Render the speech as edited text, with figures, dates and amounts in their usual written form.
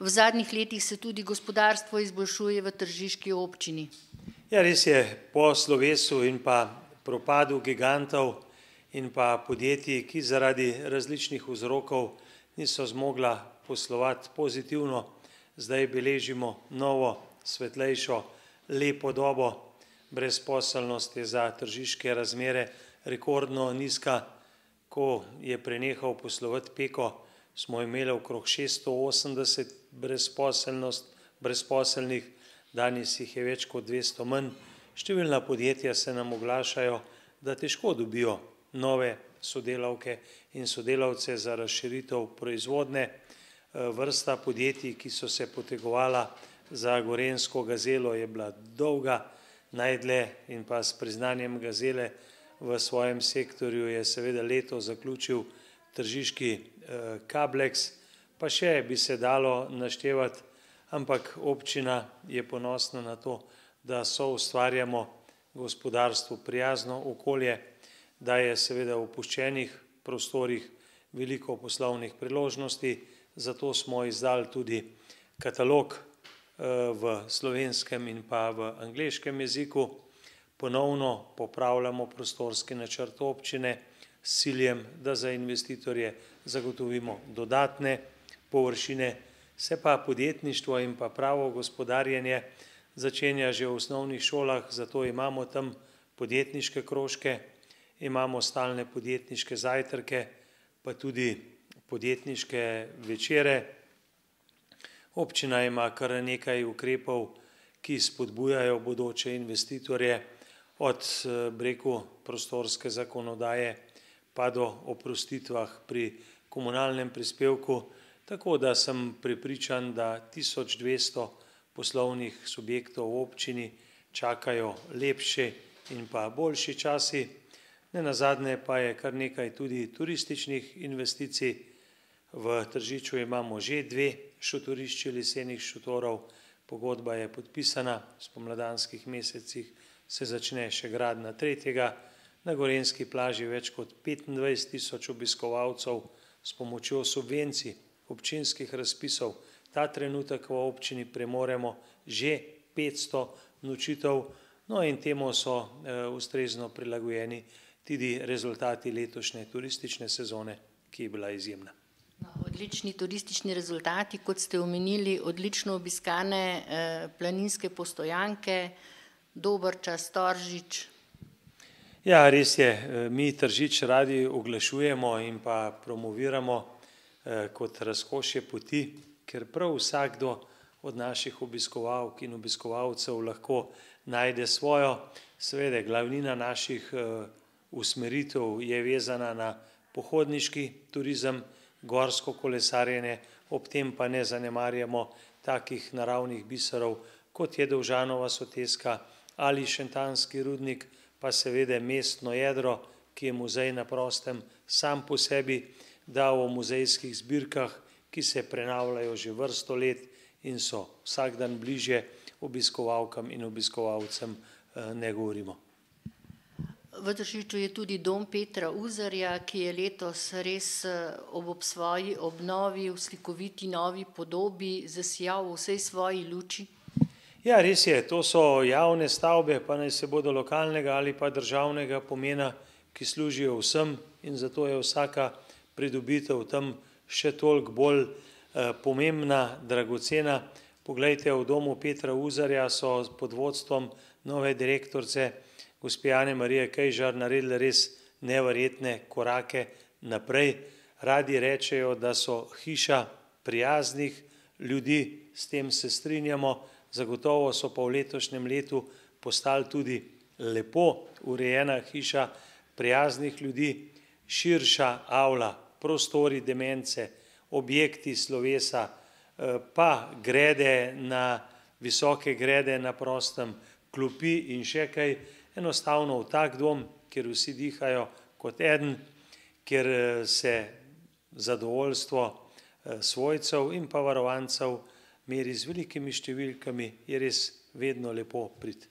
V zadnjih letih se tudi gospodarstvo izboljšuje v tržiški občini. Ja, res je, po slovesu in pa propadu gigantov in pa podjetij, ki zaradi različnih vzrokov niso zmogla poslovati pozitivno, zdaj beležimo novo, svetlejšo, lepo dobo. Brezposelnost je za tržiške razmere rekordno nizka. Ko je prenehal poslovati Peko, smo imeli okrog 680 brezposelnih, danes jih je več kot 200 manj. Številna podjetja se nam oglašajo, da težko dobijo nove sodelavke in sodelavce za razširitev proizvodnje. Vrsta podjetij, ki so se potegovala za gorenjsko gazelo, je bila dolga. Najdlje in pa s priznanjem gazele v svojem sektorju je seveda leto zaključil tržiški Kablex, pa še bi se dalo naštevati, ampak občina je ponosna na to, da soustvarjamo gospodarstvu prijazno okolje, da je seveda v opuščenih prostorih veliko poslovnih priložnosti, zato smo izdali tudi katalog v slovenskem in pa v angleškem jeziku. Ponovno popravljamo prostorski načrt občine s ciljem, da za investitorje zagotovimo dodatne površine. Se pa podjetništvo in pa pravo gospodarjenje začenja že v osnovnih šolah, zato imamo tam podjetniške krožke, imamo stalne podjetniške zajtrke, pa tudi podjetniške večere. Občina ima kar nekaj ukrepov, ki spodbujajo bodoče investitorje, od prostorske zakonodaje pa do oprostitvah pri komunalnem prispevku, tako da sem prepričan, da 1200 poslovnih subjektov v občini čakajo lepši in pa boljši časi. Nenazadnje pa je kar nekaj tudi turističnih investicij. V Tržiču imamo že 2 šotorišči lesenih šotorov, pogodba je podpisana, v spomladanskih mesecih se začne še gradnja 3. Na gorenjski plaži več kot 25 000 obiskovalcev s pomočjo subvencij občinskih razpisov. Ta trenutek v občini premoremo že 500 nočitev, no in temu so ustrezno prilagojeni tudi rezultati letošnje turistične sezone, ki je bila izjemna. Odlični turistični rezultati, kot ste omenili, odlično obiskane planinske Postojanke, Dobrča, Storžič. Ja, res je, mi Tržič radi oglašujemo in pa promoviramo kot razkošje poti, ker prav vsakdo od naših obiskovalk in obiskovalcev lahko najde svojo. Seveda, glavnina naših usmeritev je vezana na pohodniški turizem, gorsko kolesarjenje, ob tem pa ne zanemarjamo takih naravnih biserov, kot je Dovžanova soteska ali Šentanski rudnik, pa seveda mestno jedro, ki je muzej na prostem sam po sebi, da o muzejskih zbirkah, ki se prenavljajo že vrsto let in so vsak dan bližje obiskovalkam in obiskovalcem, ne govorimo. V Tržiču je tudi dom Petra Uzarja, ki je letos res ob svoji obnovi v slikoviti novi podobi zasijal v vsej svoji luči. Ja, res je, to so javne stavbe, pa naj se bodo lokalnega ali pa državnega pomena, ki služijo vsem, in zato je vsaka pridobitev tam še toliko bolj pomembna, dragocena. Poglejte, v domu Petra Uzarja so pod vodstvom nove direktorice gospe Ane Marije Kejžar naredili res neverjetne korake naprej. Radi rečejo, da so hiša prijaznih ljudi, s tem se strinjamo, zagotovo so pa v letošnjem letu postali tudi lepo urejena hiša prijaznih ljudi, širša avla, prostori demence, objekti slovesa, pa grede visoke grede na prostem, klopi in še kaj. Enostavno v tak dom, kjer vsi dihajo kot eden, kjer se zadovoljstvo svojcev in pa varovancev meri z velikimi številkami, je res vedno lepo priti.